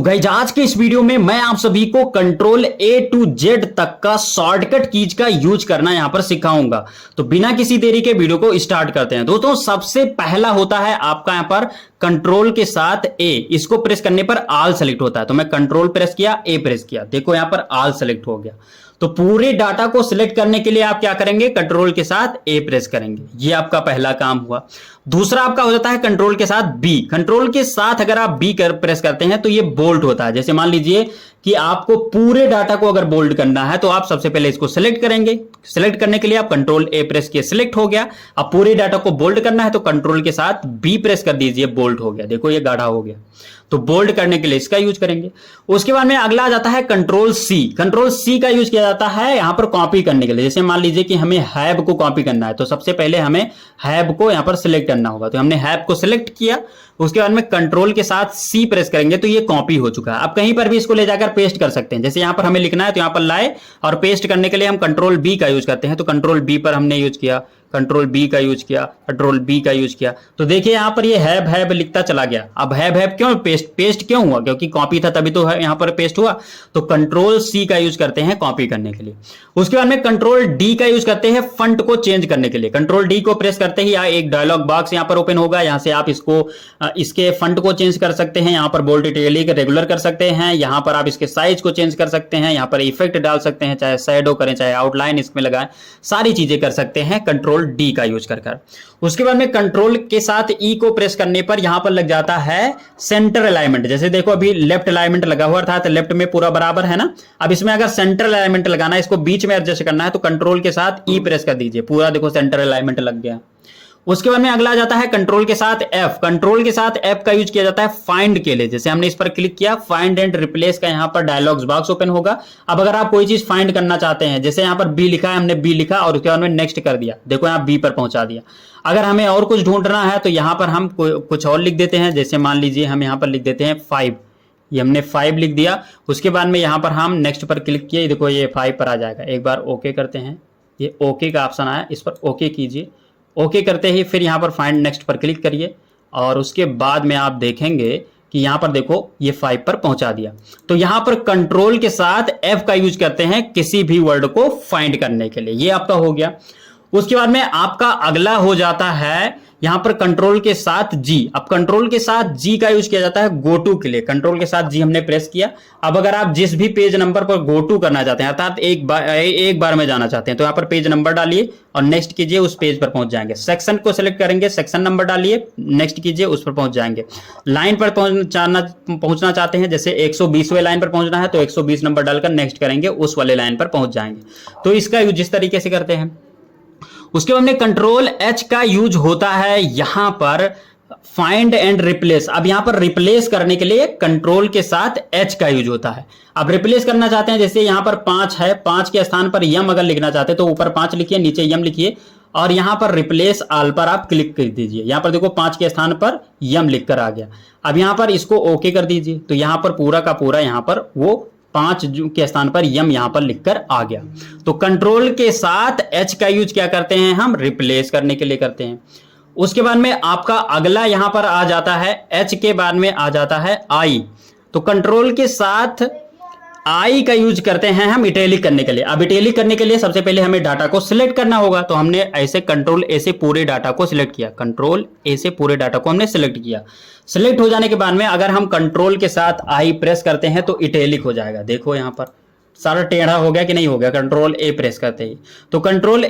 Guys आज के इस वीडियो में मैं आप सभी को कंट्रोल ए टू जेड तक का शॉर्टकट कीज का यूज करना यहां पर सिखाऊंगा। तो बिना किसी देरी के वीडियो को स्टार्ट करते हैं। दोस्तों सबसे पहला होता है आपका यहां पर कंट्रोल के साथ ए, इसको प्रेस करने पर ऑल सेलेक्ट होता है। तो मैं कंट्रोल प्रेस किया, ए प्रेस किया, देखो यहां पर ऑल सेलेक्ट हो गया। तो पूरे डाटा को सिलेक्ट करने के लिए आप क्या करेंगे, कंट्रोल के साथ ए प्रेस करेंगे। ये आपका पहला काम हुआ। दूसरा आपका हो जाता है कंट्रोल के साथ बी। कंट्रोल के साथ अगर आप बी प्रेस करते हैं तो ये बोल्ड होता है। जैसे मान लीजिए कि आपको पूरे डाटा को अगर बोल्ड करना है तो आप सबसे पहले इसको सिलेक्ट करेंगे। सिलेक्ट करने के लिए आप कंट्रोल ए प्रेस किए, सिलेक्ट हो गया। अब पूरे डाटा को बोल्ड करना है तो कंट्रोल के साथ बी प्रेस कर दीजिए, बोल्ड हो गया। देखो ये गाढ़ा हो गया। तो बोल्ड करने के लिए इसका यूज करेंगे। उसके बाद में अगला आ जाता है कंट्रोल सी। कंट्रोल सी का यूज किया जाता है यहां पर कॉपी करने के लिए। जैसे मान लीजिए कि हमें हैब को कॉपी करना है तो सबसे पहले हमें हैब को यहां पर सिलेक्ट करना होगा। तो हमने हैब को सिलेक्ट किया, उसके बाद में कंट्रोल के साथ सी प्रेस करेंगे तो ये कॉपी हो चुका है। आप कहीं पर भी इसको ले जाकर पेस्ट कर सकते हैं। जैसे यहां पर हमें लिखना है तो यहां पर लाए और पेस्ट करने के लिए हम कंट्रोल बी का यूज करते हैं। तो कंट्रोल बी पर हमने यूज किया, कंट्रोल बी का यूज किया, कंट्रोल बी का यूज किया। तो देखिए यहां पर ये हैब लिखता चला गया। अब हैब क्यों पेस्ट क्यों हुआ, क्योंकि कॉपी था तभी तो यहां पर पेस्ट हुआ। तो कंट्रोल सी का यूज करते हैं कॉपी करने के लिए। उसके बाद में कंट्रोल डी का यूज करते हैं फंट को चेंज करने के लिए। कंट्रोल डी को प्रेस करते ही एक डायलॉग बॉक्स यहां पर ओपन होगा। यहां से आप इसके फंट को चेंज कर सकते हैं। यहां पर बोल्ड, इटैलिक, रेगुलर कर सकते हैं। यहां पर आप इसके साइज को चेंज कर सकते हैं। यहां पर इफेक्ट डाल सकते हैं, चाहे शैडो करें, चाहे आउटलाइन इसमें लगाएं, सारी चीजें कर सकते हैं कंट्रोल डी का यूज कर। उसके बाद में कंट्रोल के साथ ई को प्रेस करने पर यहां पर लग जाता है सेंटर अलाइनमेंट। जैसे देखो अभी लेफ्ट अलाइनमेंट लगा हुआ था, तो लेफ्ट में पूरा बराबर है ना। अब इसमें अगर सेंटर अलाइनमेंट लगाना है, इसको बीच में एडजस्ट करना है तो कंट्रोल के साथ ई प्रेस कर दीजिए, पूरा देखो सेंटर अलाइनमेंट लग गया। उसके बाद में अगला आ जाता है कंट्रोल के साथ एफ। कंट्रोल के साथ एफ का यूज किया जाता है फाइंड के लिए। जैसे हमने इस पर क्लिक किया, फाइंड एंड रिप्लेस का यहां पर डायलॉग्स बॉक्स ओपन होगा। अब अगर आप कोई चीज फाइंड करना चाहते हैं, जैसे यहां पर बी लिखा है, हमने बी लिखा और उसके बाद में नेक्स्ट कर दिया, देखो यहां बी पर पहुंचा दिया। अगर हमें और कुछ ढूंढना है तो यहां पर हम कुछ और लिख देते हैं। जैसे मान लीजिए हम यहां पर लिख देते हैं 5, ये हमने 5 लिख दिया। उसके बाद में यहां पर हम नेक्स्ट पर क्लिक किए, देखो ये 5 पर आ जाएगा। एक बार ओके करते हैं, ये ओके का ऑप्शन आया, इस पर ओके कीजिए। ओके करते ही फिर यहां पर फाइंड नेक्स्ट पर क्लिक करिए और उसके बाद में आप देखेंगे कि यहां पर देखो ये 5 पर पहुंचा दिया। तो यहां पर कंट्रोल के साथ एफ का यूज करते हैं किसी भी वर्ड को फाइंड करने के लिए। ये आपका हो गया। उसके बाद में आपका अगला हो जाता है यहां पर कंट्रोल के साथ जी। अब कंट्रोल के साथ जी का यूज किया जाता है गो टू के लिए। कंट्रोल के साथ जी हमने प्रेस किया। अब अगर आप जिस भी पेज नंबर पर गो टू करना चाहते हैं, अर्थात एक बार में जाना चाहते हैं, तो यहां पर पेज नंबर डालिए और नेक्स्ट कीजिए, उस पेज पर पहुंच जाएंगे। सेक्शन को सिलेक्ट करेंगे, सेक्शन नंबर डालिए, नेक्स्ट कीजिए, उस पर पहुंच जाएंगे। लाइन पर पहुंचना चाहते हैं, जैसे 120वें लाइन पर पहुंचना है तो 120 नंबर डालकर नेक्स्ट करेंगे, उस वाले लाइन पर पहुंच जाएंगे। तो इसका यूज जिस तरीके से करते हैं। उसके बाद में कंट्रोल एच का यूज होता है यहां पर फाइंड एंड रिप्लेस। अब यहां पर रिप्लेस करने के लिए कंट्रोल के साथ एच का यूज होता है। अब रिप्लेस करना चाहते हैं, जैसे यहां पर 5 है, 5 के स्थान पर यम अगर लिखना चाहते हैं तो ऊपर 5 लिखिए, नीचे यम लिखिए और यहां पर रिप्लेस ऑल पर आप क्लिक कर दीजिए। यहां पर देखो 5 के स्थान पर यम लिखकर आ गया। अब यहां पर इसको ओके कर दीजिए, तो यहां पर पूरा का पूरा यहां पर वो 5 के स्थान पर यम यहां पर लिखकर आ गया। तो कंट्रोल के साथ एच का यूज क्या करते हैं, हम रिप्लेस करने के लिए करते हैं। उसके बाद में आपका अगला यहां पर आ जाता है एच के बाद में आ जाता है आई। तो कंट्रोल के साथ आई का यूज करते हैं हम इटैलिक करने के लिए। अब इटैलिक करने के लिए सबसे पहले हमें डाटा को सिलेक्ट करना होगा। तो हमने ऐसे कंट्रोल ए से पूरे डाटा को सिलेक्ट किया, कंट्रोल ए से पूरे डाटा को हमने सिलेक्ट किया। सिलेक्ट हो जाने के बाद में अगर हम कंट्रोल के साथ आई प्रेस करते हैं तो इटैलिक हो जाएगा। देखो यहां पर सारा टेढ़ा हो गया कि नहीं हो गया, कंट्रोल ए प्रेस करते ही। तो कंट्रोल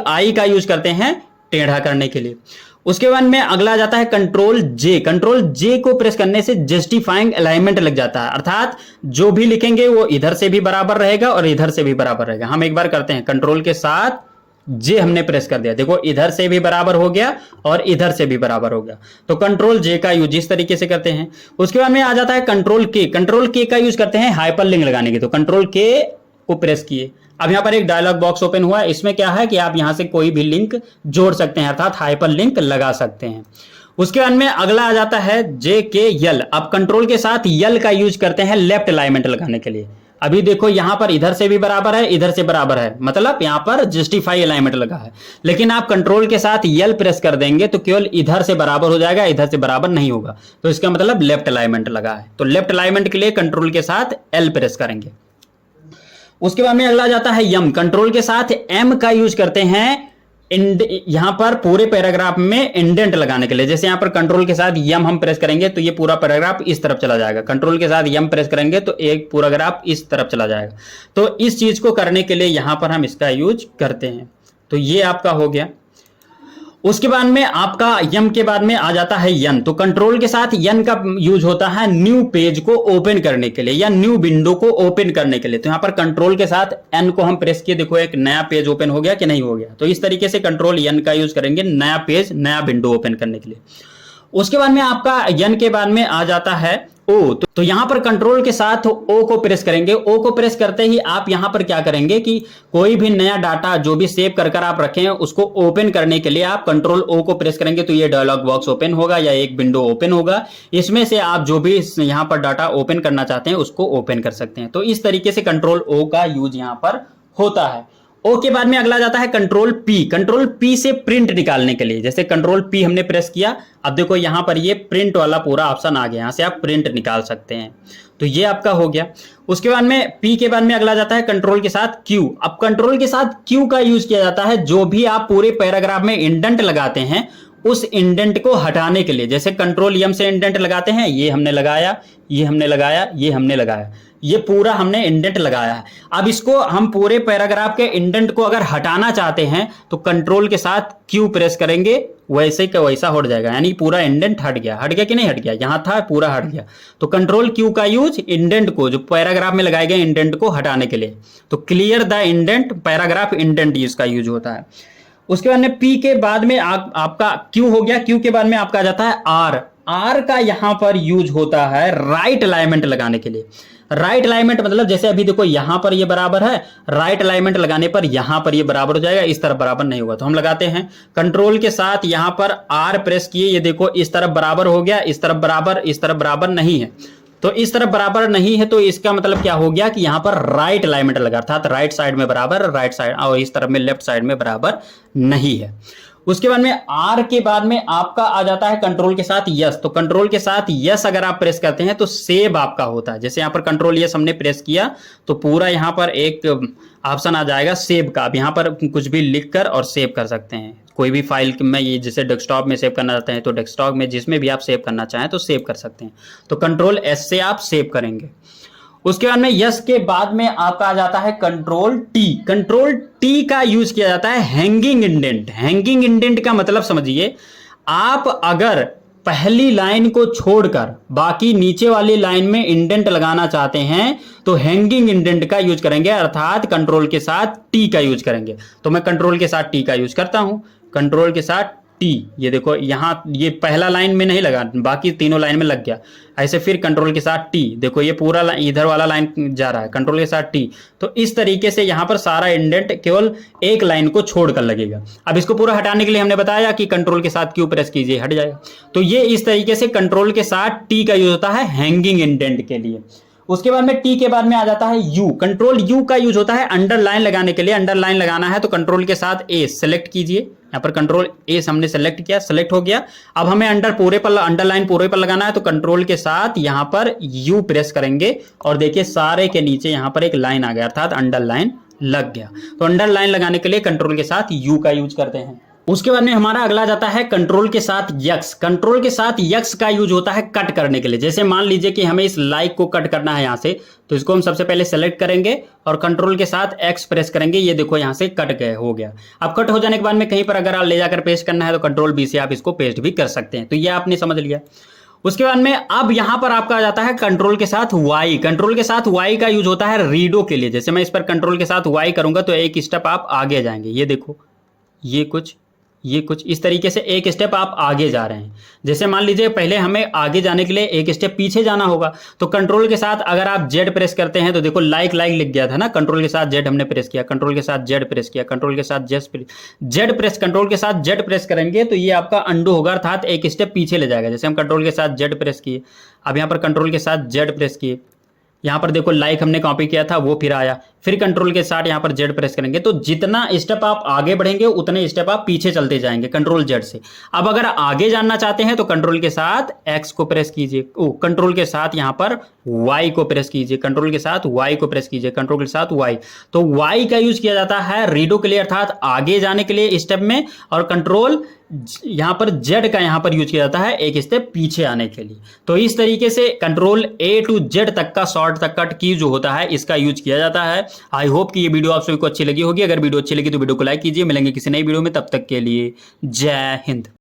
आई का यूज करते हैं टेढ़ा करने के लिए। उसके बाद में अगला जाता है कंट्रोल जे। कंट्रोल जे को प्रेस करने से जस्टिफाइंग अलाइनमेंट लग जाता है, अर्थात जो भी लिखेंगे वो इधर से भी बराबर रहेगा और इधर से भी बराबर रहेगा। हम एक बार करते हैं, कंट्रोल के साथ जे हमने प्रेस कर दिया, देखो इधर से भी बराबर हो गया और इधर से भी बराबर हो गया। तो कंट्रोल जे का यूज इस तरीके से करते हैं। उसके बाद में आ जाता है कंट्रोल के। कंट्रोल के का यूज करते हैं हाइपरलिंक लगाने के। तो कंट्रोल के को प्रेस किए, अब यहां पर एक डायलॉग बॉक्स ओपन हुआ है। इसमें क्या है कि आप यहां से कोई भी लिंक जोड़ सकते हैं, अर्थात हाइपरलिंक लगा सकते हैं। उसके बाद में अगला आ जाता है जे के यल। अब कंट्रोल के साथ यल का यूज करते हैं लेफ्ट अलाइनमेंट लगाने के लिए। अभी देखो यहां पर इधर से भी बराबर है, इधर से बराबर है, मतलब यहां पर जस्टिफाई अलाइनमेंट लगा है। लेकिन आप कंट्रोल के साथ यल प्रेस कर देंगे तो केवल इधर से बराबर हो जाएगा, इधर से बराबर नहीं होगा, तो इसका मतलब लेफ्ट अलाइनमेंट लगा है। तो लेफ्ट अलाइनमेंट के लिए कंट्रोल के साथ एल प्रेस करेंगे। उसके बाद में अगला जाता है यम। कंट्रोल के साथ एम का यूज करते हैं यहां पर पूरे पैराग्राफ में इंडेंट लगाने के लिए। जैसे यहां पर कंट्रोल के साथ यम हम प्रेस करेंगे तो ये पूरा पैराग्राफ इस तरफ चला जाएगा, कंट्रोल के साथ यम प्रेस करेंगे तो एक पूरा ग्राफ इस तरफ चला जाएगा। तो इस चीज को करने के लिए यहां पर हम इसका यूज करते हैं। तो ये आपका हो गया। उसके बाद में आपका यम के बाद में आ जाता है यन। तो कंट्रोल के साथ यन का यूज होता है न्यू पेज को ओपन करने के लिए या न्यू विंडो को ओपन करने के लिए। तो यहां पर कंट्रोल के साथ एन को हम प्रेस किए, देखो एक नया पेज ओपन हो गया कि नहीं हो गया। तो इस तरीके से कंट्रोल यन का यूज करेंगे नया पेज, नया विंडो ओपन करने के लिए। उसके बाद में आपका यन के बाद में आ जाता है ओ। तो यहां पर कंट्रोल के साथ ओ को प्रेस करेंगे। ओ को प्रेस करते ही आप यहां पर क्या करेंगे कि कोई भी नया डाटा जो भी सेव कर आप रखे हैं उसको ओपन करने के लिए आप कंट्रोल ओ को प्रेस करेंगे तो ये डायलॉग बॉक्स ओपन होगा या एक विंडो ओपन होगा। इसमें से आप जो भी यहां पर डाटा ओपन करना चाहते हैं उसको ओपन कर सकते हैं। तो इस तरीके से कंट्रोल ओ का यूज यहां पर होता है। ओ के बाद में अगला जाता है कंट्रोल पी। कंट्रोल पी से प्रिंट निकालने के लिए, जैसे कंट्रोल पी हमने प्रेस किया, अब देखो यहां पर ये प्रिंट वाला पूरा ऑप्शन आ गया, यहां से आप प्रिंट निकाल सकते हैं। तो ये आपका हो गया। उसके बाद में पी के बाद में अगला जाता है कंट्रोल के साथ क्यू। अब कंट्रोल के साथ क्यू का यूज किया जाता है जो भी आप पूरे पैराग्राफ में इंडेंट लगाते हैं उस इंडेंट को हटाने के लिए। जैसे कंट्रोल यम से इंडेंट लगाते हैं, ये हमने लगाया, ये हमने लगाया, ये हमने लगाया, ये पूरा हमने इंडेंट लगाया है। अब इसको हम पूरे पैराग्राफ के इंडेंट को अगर हटाना चाहते हैं तो कंट्रोल के साथ क्यू प्रेस करेंगे, वैसे का वैसा हट जाएगा, यानी पूरा इंडेंट हट गया। हट गया कि नहीं हट गया, यहां था पूरा हट गया। तो कंट्रोल क्यू का यूज इंडेंट को, जो पैराग्राफ में लगाए गए इंडेंट को हटाने के लिए। तो clear the indent, paragraph indent इसका यूज होता है। उसके बाद में पी के बाद में आपका क्यू हो गया। क्यू के बाद में आपका आ जाता है आर। आर का यहां पर यूज होता है राइट अलाइनमेंट लगाने के लिए। राइट अलाइनमेंट मतलब जैसे अभी देखो यहां पर ये बराबर है, राइट अलाइनमेंट लगाने पर यहां पर ये बराबर हो जाएगा, इस तरफ बराबर नहीं होगा। तो हम लगाते हैं कंट्रोल के साथ यहां पर आर प्रेस किए, ये देखो इस तरफ बराबर हो गया, इस तरफ बराबर, इस तरफ बराबर नहीं है। तो इस तरफ बराबर नहीं है तो इसका मतलब क्या हो गया कि यहां पर राइट अलाइनमेंट लगा, अर्थात राइट साइड में बराबर, राइट साइड, और इस तरफ में लेफ्ट साइड में बराबर नहीं है। उसके बाद में आर के बाद में आपका आ जाता है कंट्रोल के साथ यस। तो कंट्रोल के साथ यस अगर आप प्रेस करते हैं तो सेव आपका होता है। जैसे यहां पर कंट्रोल यस हमने प्रेस किया तो पूरा यहां पर एक ऑप्शन आ जाएगा सेव का। आप यहां पर कुछ भी लिखकर और सेव कर सकते हैं। कोई भी फाइल में, ये जैसे डेस्कटॉप में सेव करना चाहते हैं तो डेस्कटॉप में जिसमें भी आप सेव करना चाहें तो सेव कर सकते हैं। तो कंट्रोल एस से आप सेव करेंगे। उसके बाद में यस के बाद में आपका आ जाता है कंट्रोल टी। कंट्रोल टी का यूज किया जाता है हैंगिंग इंडेंट। हैंगिंग इंडेंट का मतलब समझिए, आप अगर पहली लाइन को छोड़कर बाकी नीचे वाली लाइन में इंडेंट लगाना चाहते हैं तो हैंगिंग इंडेंट का यूज करेंगे, अर्थात कंट्रोल के साथ टी का यूज करेंगे। तो मैं कंट्रोल के साथ टी का यूज करता हूं, कंट्रोल के साथ टी। ये देखो यहां ये पहला लाइन में नहीं लगा, बाकी तीनों लाइन में लग गया। ऐसे फिर कंट्रोल के साथ टी, देखो ये पूरा इधर वाला लाइन जा रहा है, कंट्रोल के साथ टी। तो इस तरीके से यहां पर सारा इंडेंट केवल एक लाइन को छोड़कर लगेगा। अब इसको पूरा हटाने के लिए हमने बताया कि कंट्रोल के साथ क्यू प्रेस कीजिए, हट जाएगा। तो ये इस तरीके से कंट्रोल के साथ टी का यूज होता है हैंगिंग इंडेंट के लिए। उसके बाद में टी के बाद में आ जाता है यू। कंट्रोल यू का यूज होता है अंडरलाइन लगाने के लिए। अंडरलाइन लगाना है तो कंट्रोल के साथ ए सेलेक्ट कीजिए। यहां पर कंट्रोल ए हमने सेलेक्ट किया, सेलेक्ट हो गया। अब हमें अंडरलाइन पूरे पर लगाना है तो कंट्रोल के साथ यहां पर यू प्रेस करेंगे और देखिए सारे के नीचे यहां पर एक लाइन आ गया, अर्थात अंडरलाइन लग गया। तो अंडरलाइन लगाने के लिए कंट्रोल के साथ यू का यूज करते हैं। उसके बाद में हमारा अगला जाता है कंट्रोल के साथ यक्स। कंट्रोल के साथ यक्स का यूज होता है कट करने के लिए। जैसे मान लीजिए कि हमें इस लाइक को कट करना है यहां से, तो इसको हम सबसे पहले सेलेक्ट करेंगे और कंट्रोल के साथ एक्स प्रेस करेंगे। ये देखो यहां से कट गए, हो गया। अब कट हो जाने के बाद में कहीं पर अगर आप ले जाकर पेस्ट करना है तो कंट्रोल बी से आप इसको पेस्ट भी कर सकते हैं। तो ये आपने समझ लिया। उसके बाद में अब यहां पर आपका आ जाता है कंट्रोल के साथ वाई। कंट्रोल के साथ वाई का यूज होता है रीडो के लिए। जैसे मैं इस पर कंट्रोल के साथ वाई करूंगा तो एक स्टेप आप आगे जाएंगे। ये देखो ये कुछ इस तरीके से एक स्टेप आप आगे जा रहे हैं। जैसे मान लीजिए पहले हमें आगे जाने के लिए एक स्टेप पीछे जाना होगा, तो कंट्रोल के साथ अगर आप जेड प्रेस करते हैं तो देखो लाइक लिख गया था ना, कंट्रोल के साथ जेड हमने प्रेस किया, कंट्रोल के साथ जेड प्रेस किया, कंट्रोल के साथ जेड प्रेस, कंट्रोल के साथ जेड प्रेस करेंगे तो ये आपका अंडू होगा, अर्थात एक स्टेप पीछे ले जाएगा। जैसे हम कंट्रोल के साथ जेड प्रेस किए, अब यहाँ पर कंट्रोल के साथ जेड प्रेस किए, यहाँ पर देखो लाइक हमने कॉपी किया था वो फिर आया, फिर कंट्रोल के साथ यहाँ पर जेड प्रेस करेंगे तो जितना स्टेप आप आगे बढ़ेंगे उतने स्टेप आप पीछे चलते जाएंगे कंट्रोल जेड से। अब अगर आगे जानना चाहते हैं तो कंट्रोल के साथ एक्स को प्रेस कीजिए, कंट्रोल के साथ यहाँ पर वाई को प्रेस कीजिए, कंट्रोल के साथ वाई को प्रेस कीजिए, कंट्रोल के साथ वाई। तो वाई का यूज किया जाता है रीडो के लिए अर्थात आगे जाने के लिए स्टेप में, और कंट्रोल यहां पर जेड का यहां पर यूज किया जाता है एक स्टेप पीछे आने के लिए। तो इस तरीके से कंट्रोल ए टू जेड तक का शॉर्ट कट की जो होता है इसका यूज किया जाता है। आई होप कि ये वीडियो आप सभी को अच्छी लगी होगी। अगर वीडियो अच्छी लगी तो वीडियो को लाइक कीजिए। मिलेंगे किसी नई वीडियो में, तब तक के लिए जय हिंद।